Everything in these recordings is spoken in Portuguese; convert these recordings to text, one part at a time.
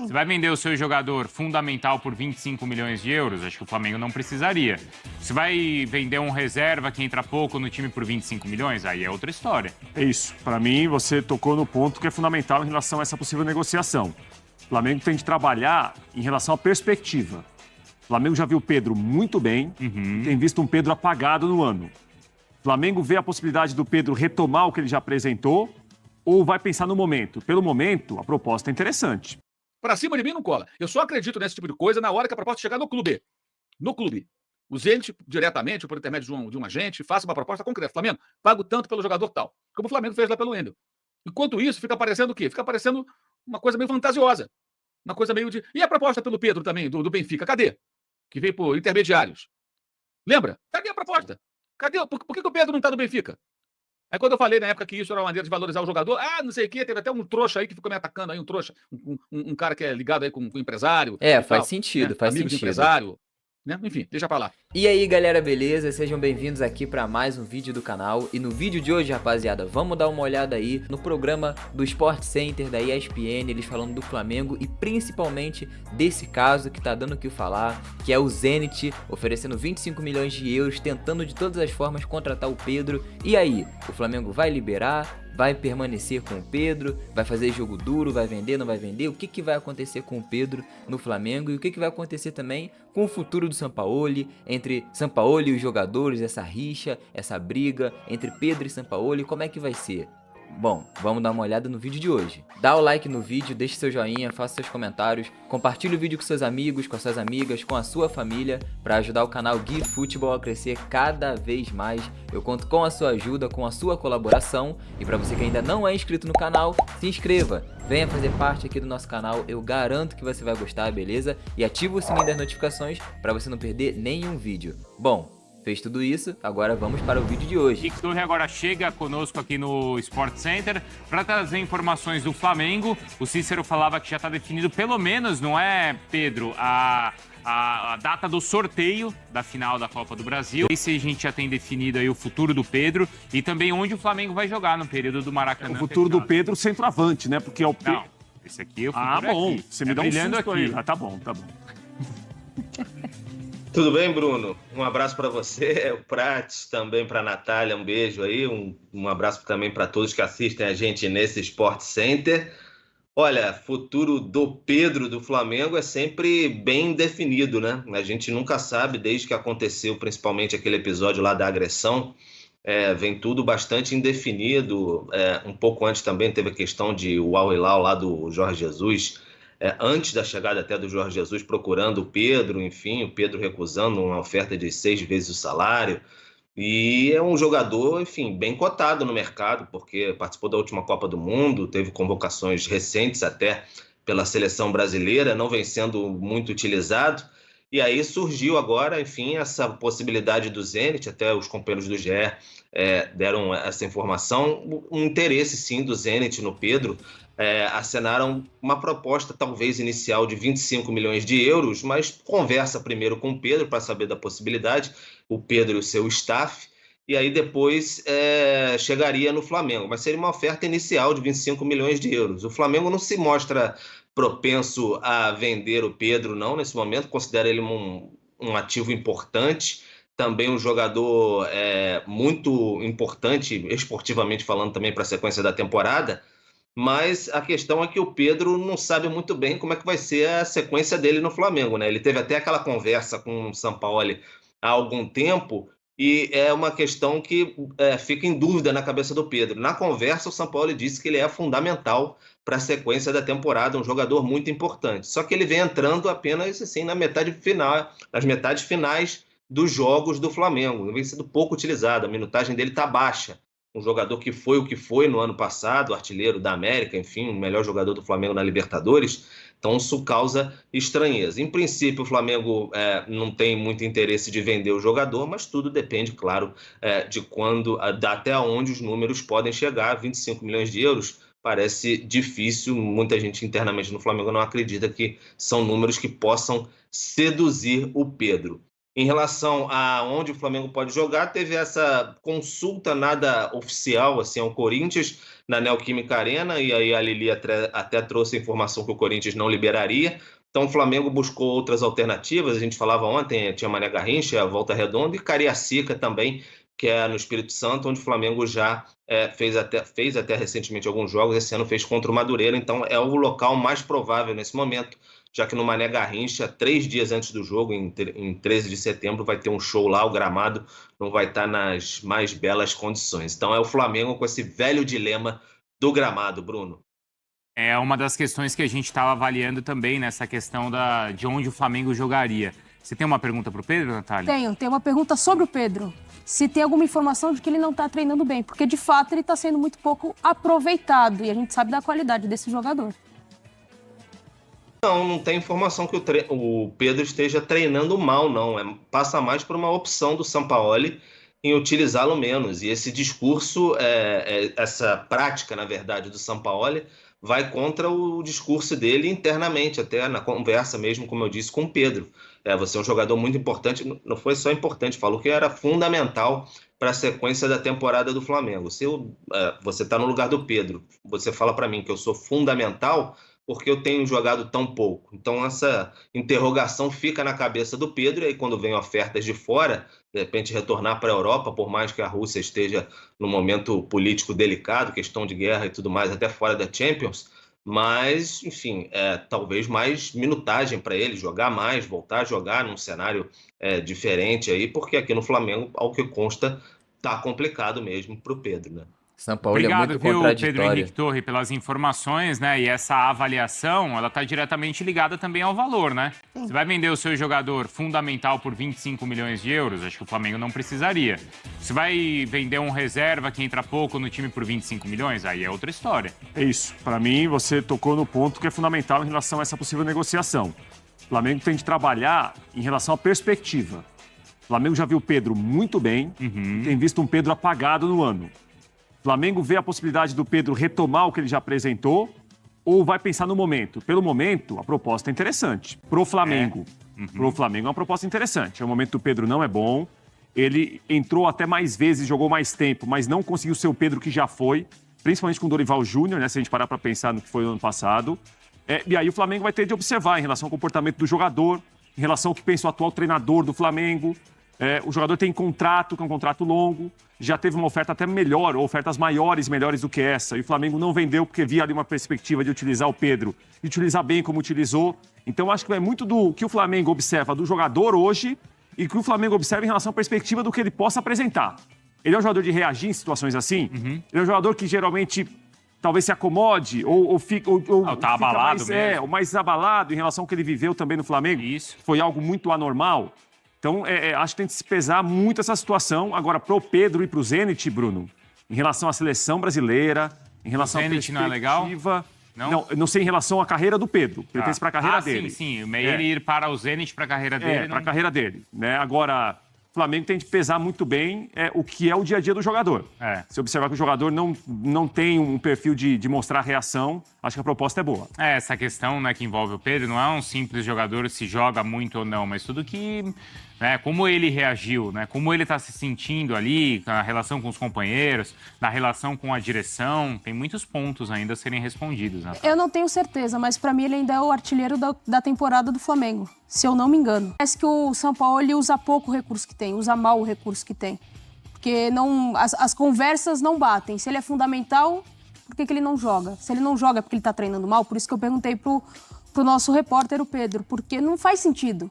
Você vai vender o seu jogador fundamental por 25 milhões de euros? Acho que o Flamengo não precisaria. Você vai vender um reserva que entra pouco no time por 25 milhões? Aí é outra história. É isso. Para mim, você tocou no ponto que é fundamental em relação a essa possível negociação. O Flamengo tem de trabalhar em relação à perspectiva. O Flamengo já viu o Pedro muito bem e tem visto um Pedro apagado no ano. O Flamengo vê a possibilidade do Pedro retomar o que ele já apresentou ou vai pensar no momento? Pelo momento, a proposta é interessante. Pra cima de mim não cola. Eu só acredito nesse tipo de coisa na hora que a proposta chegar no clube. No clube. O Zenit, diretamente, ou por intermédio de um agente, faça uma proposta concreta. Flamengo, pago tanto pelo jogador tal. Como o Flamengo fez lá pelo Wendel. Enquanto isso, fica parecendo o quê? Fica parecendo uma coisa meio fantasiosa. Uma coisa meio de... E a proposta pelo Pedro também, do Benfica? Cadê? Que veio por intermediários. Lembra? Cadê a proposta? Cadê? Por que o Pedro não tá no Benfica? Aí quando eu falei na época que isso era uma maneira de valorizar o jogador, não sei o quê, teve até um trouxa aí que ficou me atacando aí, um trouxa, um cara que é ligado aí com o empresário. Faz sentido, né? faz Amigo de sentido. empresário, né? Enfim, deixa pra lá. E aí galera, beleza? Sejam bem-vindos aqui para mais um vídeo do canal. E no vídeo de hoje, rapaziada, vamos dar uma olhada aí no programa do Sport Center da ESPN, eles falando do Flamengo e principalmente desse caso que tá dando o que falar, que é o Zenit oferecendo 25 milhões de euros, tentando de todas as formas contratar o Pedro. E aí, o Flamengo vai liberar? Vai permanecer com o Pedro? Vai fazer jogo duro? Vai vender? Não vai vender? O que vai acontecer com o Pedro no Flamengo? E o que vai acontecer também com o futuro do Sampaoli, entre Sampaoli e os jogadores, essa rixa, essa briga entre Pedro e Sampaoli, como é que vai ser? Bom, vamos dar uma olhada no vídeo de hoje. Dá o like no vídeo, deixe seu joinha, faça seus comentários, compartilhe o vídeo com seus amigos, com suas amigas, com a sua família, para ajudar o canal Gui Futebol a crescer cada vez mais. Eu conto com a sua ajuda, com a sua colaboração, e para você que ainda não é inscrito no canal, se inscreva, venha fazer parte aqui do nosso canal, eu garanto que você vai gostar, beleza? E ativa o sininho das notificações para você não perder nenhum vídeo. Bom, fez tudo isso, agora vamos para o vídeo de hoje. Rick Torre agora chega conosco aqui no Sport Center para trazer informações do Flamengo. O Cícero falava que já está definido, pelo menos, não é, Pedro, a data do sorteio da final da Copa do Brasil. E se a gente já tem definido aí o futuro do Pedro e também onde o Flamengo vai jogar no período do Maracanã. O futuro do Pedro, centroavante, né? Porque é o Não, esse aqui é o futuro bom. aqui. Você me dá um brilhando susto aqui. aí. Tá bom, tá bom. Tudo bem, Bruno? Um abraço para você, o Prates, também para a Natália, um beijo aí, um abraço também para todos que assistem a gente nesse Sport Center. Olha, futuro do Pedro do Flamengo é sempre bem definido, né? A gente nunca sabe, desde que aconteceu principalmente aquele episódio lá da agressão, vem tudo bastante indefinido. Um pouco antes também teve a questão de o Al Hilal lá do Jorge Jesus, antes da chegada até do Jorge Jesus, procurando o Pedro, enfim, o Pedro recusando uma oferta de 6 vezes o salário. E é um jogador, enfim, bem cotado no mercado, porque participou da última Copa do Mundo, teve convocações recentes até pela seleção brasileira, não vem sendo muito utilizado. E aí surgiu agora, enfim, essa possibilidade do Zenit, até os companheiros do GE deram essa informação, um interesse sim do Zenit no Pedro. Acenaram uma proposta talvez inicial de 25 milhões de euros, mas conversa primeiro com o Pedro para saber da possibilidade, o Pedro e o seu staff, e aí depois chegaria no Flamengo, mas seria uma oferta inicial de 25 milhões de euros. O Flamengo não se mostra propenso a vender o Pedro não, nesse momento, considera ele um ativo importante, também um jogador muito importante, esportivamente falando também para a sequência da temporada. Mas a questão é que o Pedro não sabe muito bem como é que vai ser a sequência dele no Flamengo, né? Ele teve até aquela conversa com o Sampaoli há algum tempo e é uma questão que fica em dúvida na cabeça do Pedro. Na conversa, o Sampaoli disse que ele é fundamental para a sequência da temporada, um jogador muito importante. Só que ele vem entrando apenas assim nas metades finais dos jogos do Flamengo. Vem sendo pouco utilizado, a minutagem dele está baixa. Um jogador que foi o que foi no ano passado, artilheiro da América, enfim, o melhor jogador do Flamengo na Libertadores. Então isso causa estranheza. Em princípio, o Flamengo não tem muito interesse de vender o jogador, mas tudo depende, claro, de quando, até onde os números podem chegar. 25 milhões de euros parece difícil, muita gente internamente no Flamengo não acredita que são números que possam seduzir o Pedro. Em relação a onde o Flamengo pode jogar, teve essa consulta nada oficial assim, ao Corinthians na Neoquímica Arena, e aí a Lili até trouxe a informação que o Corinthians não liberaria. Então o Flamengo buscou outras alternativas, a gente falava ontem, tinha Mané Garrincha, Volta Redonda e Cariacica também, que é no Espírito Santo, onde o Flamengo já fez até recentemente alguns jogos, esse ano fez contra o Madureira, então é o local mais provável nesse momento, já que no Mané Garrincha, 3 dias antes do jogo, em 13 de setembro, vai ter um show lá, o gramado não vai estar nas mais belas condições. Então é o Flamengo com esse velho dilema do gramado, Bruno. É uma das questões que a gente estava avaliando também nessa questão de onde o Flamengo jogaria. Você tem uma pergunta para o Pedro, Natália? Tenho uma pergunta sobre o Pedro. Se tem alguma informação de que ele não está treinando bem, porque de fato ele está sendo muito pouco aproveitado e a gente sabe da qualidade desse jogador. Não tem informação que o Pedro esteja treinando mal, não. Passa mais por uma opção do Sampaoli em utilizá-lo menos. E esse discurso, essa prática, na verdade, do Sampaoli, vai contra o discurso dele internamente, até na conversa mesmo, como eu disse, com o Pedro. Você é um jogador muito importante, não foi só importante, falou que era fundamental para a sequência da temporada do Flamengo. Se você está no lugar do Pedro, você fala para mim que eu sou fundamental porque eu tenho jogado tão pouco. Então essa interrogação fica na cabeça do Pedro, e aí quando vem ofertas de fora, de repente retornar para a Europa, por mais que a Rússia esteja num momento político delicado, questão de guerra e tudo mais, até fora da Champions, mas, enfim, talvez mais minutagem para ele, jogar mais, voltar a jogar num cenário diferente aí, porque aqui no Flamengo, ao que consta, tá complicado mesmo para o Pedro, né? São Paulo é Obrigado, muito viu, Pedro contraditório. Henrique Torre, pelas informações, né? E essa avaliação, ela está diretamente ligada também ao valor, né? Você vai vender o seu jogador fundamental por 25 milhões de euros? Acho que o Flamengo não precisaria. Você vai vender um reserva que entra pouco no time por 25 milhões? Aí é outra história. É isso. Para mim, você tocou no ponto que é fundamental em relação a essa possível negociação. O Flamengo tem de trabalhar em relação à perspectiva. O Flamengo já viu o Pedro muito bem, tem visto um Pedro apagado no ano. O Flamengo vê a possibilidade do Pedro retomar o que ele já apresentou ou vai pensar no momento? Pelo momento, a proposta é interessante. Pro Flamengo. Pro Flamengo é uma proposta interessante. O momento do Pedro não é bom. Ele entrou até mais vezes, jogou mais tempo, mas não conseguiu ser o Pedro que já foi, principalmente com o Dorival Júnior, né? Se a gente parar para pensar no que foi no ano passado. E aí o Flamengo vai ter de observar em relação ao comportamento do jogador, em relação ao que pensa o atual treinador do Flamengo. O jogador tem contrato, que é um contrato longo, já teve uma oferta até melhor, ou ofertas melhores do que essa, e o Flamengo não vendeu porque via ali uma perspectiva de utilizar o Pedro, e utilizar bem como utilizou. Então acho que é muito do que o Flamengo observa do jogador hoje e que o Flamengo observa em relação à perspectiva do que ele possa apresentar. Ele é um jogador de reagir em situações assim, ele é um jogador que geralmente talvez se acomode ou fica abalado mesmo. Ou mais abalado em relação ao que ele viveu também no Flamengo. Isso. Foi algo muito anormal. Então, acho que tem que se pesar muito essa situação. Agora, pro Pedro e pro Zenit, Bruno, em relação à seleção brasileira, em relação à Zenit perspectiva... não é legal? Não sei em relação à carreira do Pedro. Pertence para a carreira dele. Sim. Ele ir para o Zenit, para a carreira dele. Para a carreira dele. Né? Agora, o Flamengo tem que pesar muito bem o que é o dia a dia do jogador. Se observar que o jogador não tem um perfil de mostrar reação, acho que a proposta é boa. Essa questão, né, que envolve o Pedro não é um simples jogador se joga muito ou não, mas tudo que... como ele reagiu, né? Como ele está se sentindo ali, na relação com os companheiros, na relação com a direção, tem muitos pontos ainda a serem respondidos. Né? Eu não tenho certeza, mas para mim ele ainda é o artilheiro da temporada do Flamengo, se eu não me engano. Parece que o São Paulo ele usa pouco o recurso que tem, usa mal o recurso que tem. Porque as conversas não batem. Se ele é fundamental, por que ele não joga? Se ele não joga é porque ele está treinando mal, por isso que eu perguntei pro nosso repórter, o Pedro, porque não faz sentido.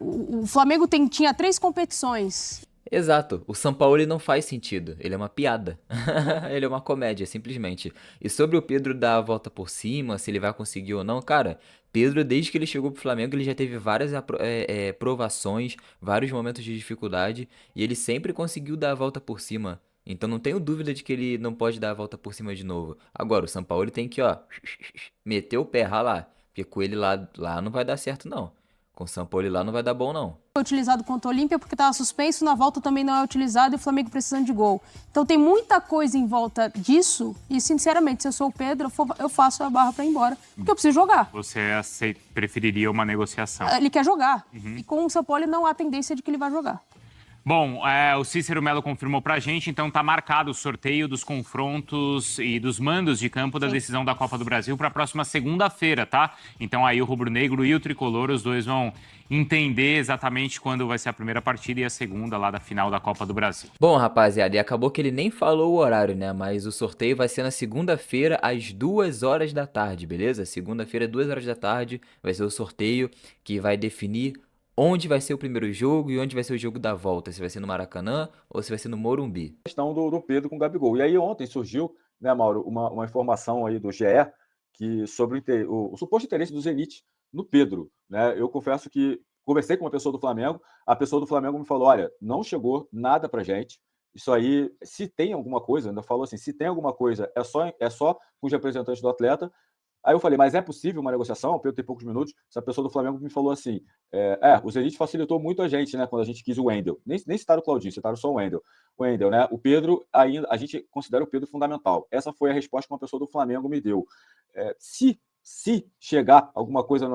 O Flamengo tinha 3 competições. Exato, o São Paulo ele não faz sentido, ele é uma piada, ele é uma comédia, simplesmente. E sobre o Pedro dar a volta por cima, se ele vai conseguir ou não, cara, Pedro, desde que ele chegou pro Flamengo, ele já teve várias provações, vários momentos de dificuldade, e ele sempre conseguiu dar a volta por cima. Então não tenho dúvida de que ele não pode dar a volta por cima de novo. Agora, o São Paulo tem que, meter o pé, ralar, porque com ele lá não vai dar certo, não. Com o São Paulo lá não vai dar bom, não. Foi utilizado contra o Olímpia porque estava suspenso, na volta também não é utilizado e o Flamengo precisando de gol. Então tem muita coisa em volta disso e, sinceramente, se eu sou o Pedro, eu faço a barra para ir embora, porque eu preciso jogar. Você preferiria uma negociação? Ele quer jogar. E com o São Paulo não há tendência de que ele vai jogar. Bom, o Cícero Melo confirmou pra gente, então tá marcado o sorteio dos confrontos e dos mandos de campo da decisão da Copa do Brasil para a próxima segunda-feira, tá? Então aí o rubro-negro e o tricolor, os dois vão entender exatamente quando vai ser a primeira partida e a segunda lá da final da Copa do Brasil. Bom, rapaziada, e acabou que ele nem falou o horário, né? Mas o sorteio vai ser na segunda-feira, às 2 horas da tarde, beleza? Segunda-feira, 2 horas da tarde, vai ser o sorteio que vai definir onde vai ser o primeiro jogo e onde vai ser o jogo da volta. Se vai ser no Maracanã ou se vai ser no Morumbi. Questão do Pedro com o Gabigol. E aí ontem surgiu, né, Mauro, uma informação aí do GE que sobre o suposto interesse do Zenit no Pedro, né? Eu confesso que conversei com uma pessoa do Flamengo, a pessoa do Flamengo me falou, olha, não chegou nada pra gente, isso aí, se tem alguma coisa, ainda falou assim, se tem alguma coisa, é só com os representantes do atleta. Aí eu falei, mas é possível uma negociação? O Pedro tem poucos minutos. Essa pessoa do Flamengo me falou assim, o Zenit facilitou muito a gente, né, quando a gente quis o Wendel. Nem citaram o Claudinho, citaram só o Wendel. O Wendel, né? O Pedro, ainda, a gente considera o Pedro fundamental. Essa foi a resposta que uma pessoa do Flamengo me deu. Se chegar alguma coisa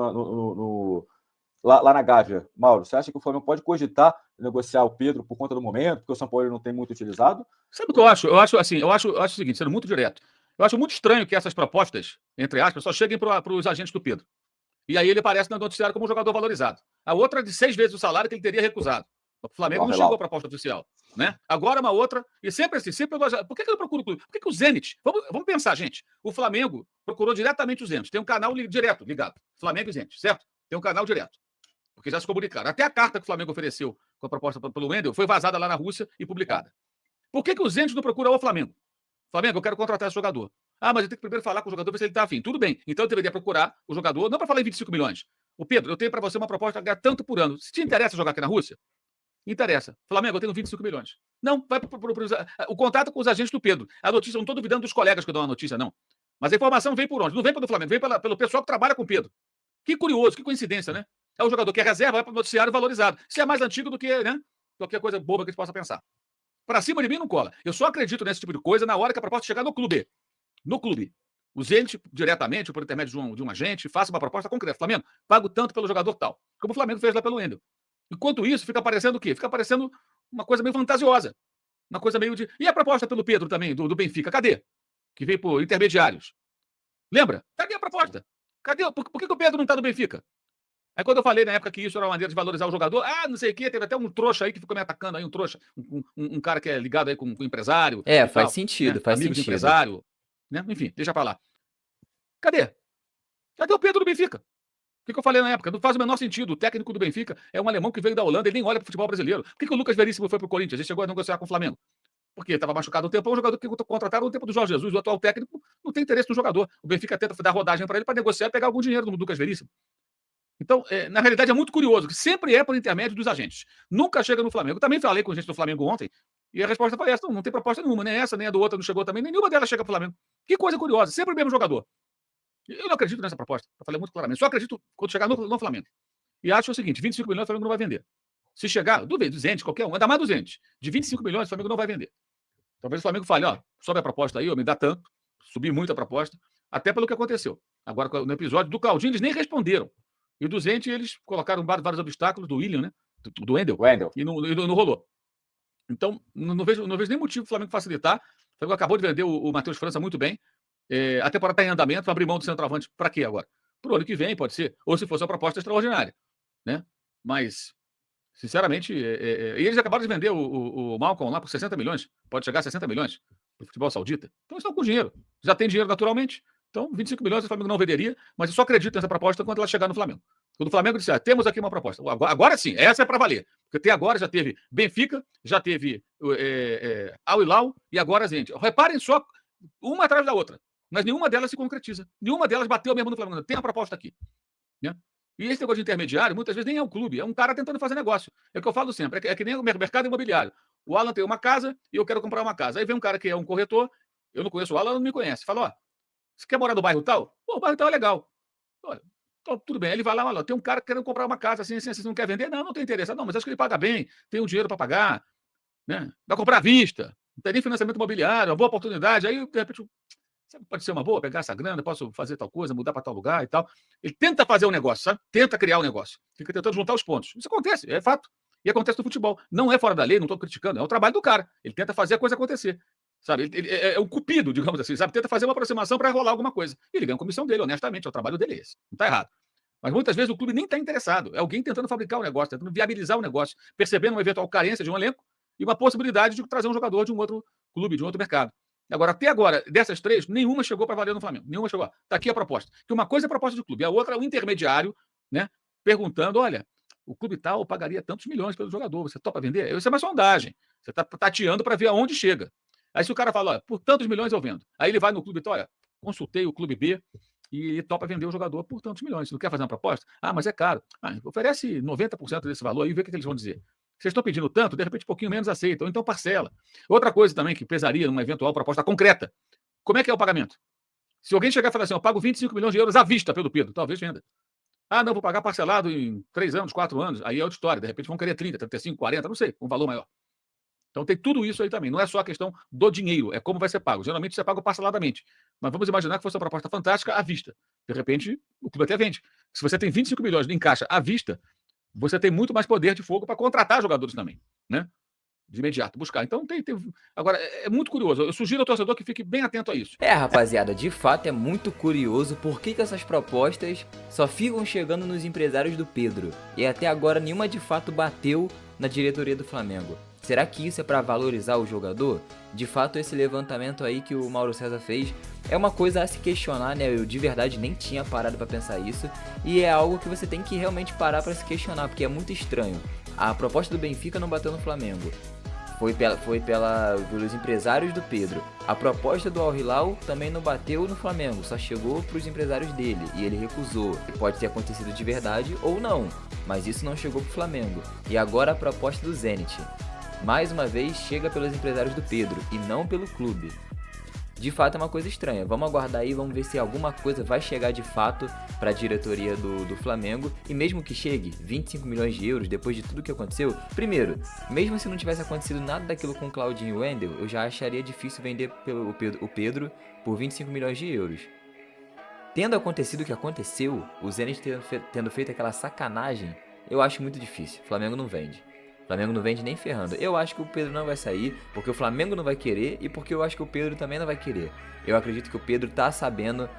lá na Gávea, Mauro, você acha que o Flamengo pode cogitar negociar o Pedro por conta do momento, porque o São Paulo não tem muito utilizado? Sabe o que eu acho? Eu acho o seguinte, sendo muito direto. Eu acho muito estranho que essas propostas, entre aspas, só cheguem para os agentes do Pedro. E aí ele aparece no noticiário como um jogador valorizado. A outra de 6 vezes o salário que ele teria recusado. O Flamengo não chegou a proposta oficial, né? Agora uma outra, e sempre assim, por que eu procuro o clube? Por que o Zenit? Vamos pensar, gente. O Flamengo procurou diretamente o Zenit. Tem um canal direto ligado. Flamengo e Zenit, certo? Tem um canal direto. Porque já se comunicaram. Até a carta que o Flamengo ofereceu com a proposta pelo Wendel foi vazada lá na Rússia e publicada. Por que o Zenit não procura o Flamengo? Flamengo, eu quero contratar esse jogador. Ah, mas eu tenho que primeiro falar com o jogador, ver se ele está afim. Tudo bem. Então eu deveria procurar o jogador, não para falar em 25 milhões. O Pedro, eu tenho para você uma proposta a ganhar tanto por ano. Se te interessa jogar aqui na Rússia, interessa. Flamengo, eu tenho 25 milhões. Não, vai o contato com os agentes do Pedro. A notícia, eu não estou duvidando dos colegas que dão a notícia, não. Mas a informação vem por onde? Não vem pelo Flamengo, vem pelo pessoal que trabalha com o Pedro. Que curioso, que coincidência, né? É o jogador que é reserva, vai para o noticiário valorizado. Se é mais antigo do que, né? Qualquer coisa boba que a gente possa pensar. Para cima de mim não cola. Eu só acredito nesse tipo de coisa na hora que a proposta chegar no clube. No clube. O Zenit, diretamente, por intermédio de um agente, faça uma proposta concreta. Flamengo, pago tanto pelo jogador tal. Como o Flamengo fez lá pelo Wendel. Enquanto isso, fica aparecendo o quê? Fica aparecendo uma coisa meio fantasiosa. Uma coisa meio de... E a proposta pelo Pedro também, do Benfica? Cadê? Que veio por intermediários. Lembra? Cadê a proposta? Cadê? Por que o Pedro não está no Benfica? Aí quando eu falei na época que isso era uma maneira de valorizar o jogador, não sei o quê, teve até um trouxa aí que ficou me atacando aí, um trouxa, um cara que é ligado aí com o empresário. Faz sentido, né? faz Amigo de sentido. empresário, né? Enfim, deixa pra lá. Cadê? Cadê o Pedro do Benfica? O que eu falei na época? Não faz o menor sentido. O técnico do Benfica é um alemão que veio da Holanda, ele nem olha pro futebol brasileiro. Por que o Lucas Veríssimo foi pro Corinthians? Ele chegou a negociar com o Flamengo. Porque estava machucado um tempo, é um jogador que contrataram no tempo do Jorge Jesus, o atual técnico, não tem interesse no jogador. O Benfica tenta dar rodagem para ele para negociar e pegar algum dinheiro do Lucas Veríssimo. Então, na realidade, é muito curioso, que sempre é por intermédio dos agentes. Nunca chega no Flamengo. Eu também falei com gente do Flamengo ontem, e a resposta foi essa. Não tem proposta nenhuma, nem essa, nem a do outro não chegou também, nenhuma delas chega pro Flamengo. Que coisa curiosa, sempre o mesmo jogador. Eu não acredito nessa proposta, eu falei muito claramente. Só acredito quando chegar no Flamengo. E acho o seguinte, 25 milhões o Flamengo não vai vender. Se chegar, do Zenit, qualquer um, ainda mais do Zenit, de 25 milhões o Flamengo não vai vender. Talvez o Flamengo fale, sobe a proposta aí, me dá tanto, subir muito a proposta, até pelo que aconteceu. Agora, no episódio do Claudinho, eles nem responderam. E do Zenit, eles colocaram vários obstáculos do William, né? Do Wendel. E não rolou. Então, não vejo nem motivo do Flamengo facilitar. O Flamengo acabou de vender o Matheus França muito bem. A temporada está em andamento, vai abrir mão do centroavante para quê agora? Para o ano que vem, pode ser. Ou se fosse uma proposta extraordinária. Né? Mas, sinceramente, e eles acabaram de vender o Malcolm lá por 60 milhões. Pode chegar a 60 milhões para o futebol saudita. Então, eles estão com dinheiro. Já tem dinheiro naturalmente. Então, 25 milhões o Flamengo não venderia, mas eu só acredito nessa proposta quando ela chegar no Flamengo. Quando o Flamengo disser, temos aqui uma proposta. Agora sim, essa é para valer. Porque até agora já teve Benfica, já teve Al Hilal e agora a gente. Reparem só, uma atrás da outra. Mas nenhuma delas se concretiza. Nenhuma delas bateu mesmo no Flamengo. Tem a proposta aqui. Né? E esse negócio de intermediário, muitas vezes nem é o clube, é um cara tentando fazer negócio. É o que eu falo sempre, é que nem o mercado imobiliário. O Alan tem uma casa e eu quero comprar uma casa. Aí vem um cara que é um corretor, eu não conheço o Alan, não me conhece. Fala, você quer morar no bairro tal? Pô, o bairro tal é legal. Olha, Então, tudo bem. Ele vai lá, olha, tem um cara querendo comprar uma casa assim, você não quer vender? Não tem interesse. Não, mas acho que ele paga bem, tem o dinheiro para pagar, né? Vai comprar à vista, não tem nem financiamento imobiliário, uma boa oportunidade. Aí, de repente, sabe, pode ser uma boa, pegar essa grana, posso fazer tal coisa, mudar para tal lugar e tal. Ele tenta fazer um negócio, sabe? Tenta criar um negócio. Fica tentando juntar os pontos. Isso acontece, é fato. E acontece no futebol. Não é fora da lei, não estou criticando, é o trabalho do cara. Ele tenta fazer a coisa acontecer. Sabe? Ele é o cupido, digamos assim, sabe? Tenta fazer uma aproximação para rolar alguma coisa. E ele ganha a comissão dele, honestamente, é o trabalho dele esse. Não está errado. Mas muitas vezes o clube nem está interessado. É alguém tentando fabricar o negócio, tentando viabilizar o negócio, percebendo uma eventual carência de um elenco e uma possibilidade de trazer um jogador de um outro clube, de um outro mercado. Agora, até agora, dessas três, nenhuma chegou para valer no Flamengo. Nenhuma chegou. Está aqui a proposta. Que uma coisa é a proposta do clube, a outra é o intermediário, né? Perguntando: olha, o clube tal pagaria tantos milhões pelo jogador, você topa vender? Isso é uma sondagem. Você está tateando para ver aonde chega. Aí se o cara fala: olha, por tantos milhões eu vendo. Aí ele vai no clube e olha, consultei o clube B e ele topa vender o jogador por tantos milhões. Você não quer fazer uma proposta? Ah, mas é caro. Ah, oferece 90% desse valor e vê o que eles vão dizer. Vocês estão pedindo tanto, de repente um pouquinho menos aceita, ou então parcela. Outra coisa também que pesaria numa eventual proposta concreta: como é que é o pagamento? Se alguém chegar e falar assim: eu pago 25 milhões de euros à vista pelo Pedro, talvez venda. Ah, não, vou pagar parcelado em 3 anos, 4 anos. Aí é outra história. De repente vão querer 30, 35, 40, não sei, um valor maior. Então tem tudo isso aí também. Não é só a questão do dinheiro, é como vai ser pago. Geralmente você paga parceladamente. Mas vamos imaginar que fosse uma proposta fantástica à vista. De repente, o clube até vende. Se você tem 25 milhões em caixa à vista, você tem muito mais poder de fogo para contratar jogadores também, né? De imediato, buscar. Então tem. Agora, é muito curioso. Eu sugiro ao torcedor que fique bem atento a isso. Rapaziada, de fato é muito curioso por que essas propostas só ficam chegando nos empresários do Pedro. E até agora nenhuma de fato bateu na diretoria do Flamengo. Será que isso é para valorizar o jogador? De fato, esse levantamento aí que o Mauro César fez é uma coisa a se questionar, né? Eu de verdade nem tinha parado para pensar isso. E é algo que você tem que realmente parar para se questionar, porque é muito estranho. A proposta do Benfica não bateu no Flamengo. Foi pelos empresários do Pedro. A proposta do Al Hilal também não bateu no Flamengo, só chegou para os empresários dele e ele recusou. Pode ter acontecido de verdade ou não, mas isso não chegou para o Flamengo. E agora a proposta do Zenit, mais uma vez, chega pelos empresários do Pedro e não pelo clube. De fato é uma coisa estranha. Vamos aguardar aí, vamos ver se alguma coisa vai chegar de fato para a diretoria do Flamengo. E mesmo que chegue 25 milhões de euros depois de tudo que aconteceu, primeiro, mesmo se não tivesse acontecido nada daquilo com o Claudinho e o Wendel, eu já acharia difícil vender o Pedro por 25 milhões de euros. Tendo acontecido o que aconteceu, o Zenit tendo feito aquela sacanagem, eu acho muito difícil. O Flamengo não vende. O Flamengo não vende nem ferrando. Eu acho que o Pedro não vai sair, porque o Flamengo não vai querer e porque eu acho que o Pedro também não vai querer. Eu acredito que o Pedro tá sabendo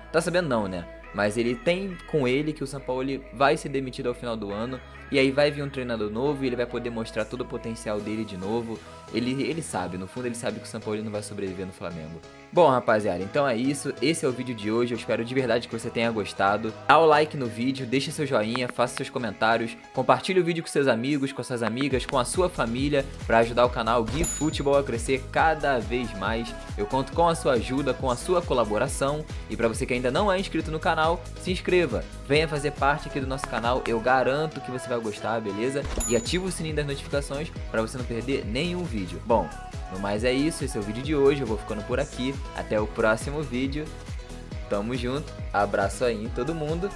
não, né? Mas ele tem com ele que o Sampaoli vai ser demitido ao final do ano e aí vai vir um treinador novo e ele vai poder mostrar todo o potencial dele de novo. Ele sabe, no fundo ele sabe que o Sampaoli não vai sobreviver no Flamengo. Bom, rapaziada, então é isso. Esse é o vídeo de hoje. Eu espero de verdade que você tenha gostado. Dá o like no vídeo, deixa seu joinha, faça seus comentários, compartilhe o vídeo com seus amigos, com suas amigas, com a sua família, para ajudar o canal Gui Futebol a crescer cada vez mais. Eu conto com a sua ajuda, com a sua colaboração. E para você que ainda não é inscrito no canal, se inscreva, venha fazer parte aqui do nosso canal. Eu garanto que você vai gostar, beleza? E ativa o sininho das notificações para você não perder nenhum vídeo. Bom, no mais é isso, esse é o vídeo de hoje, eu vou ficando por aqui, até o próximo vídeo, tamo junto, abraço aí em todo mundo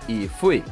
e fui!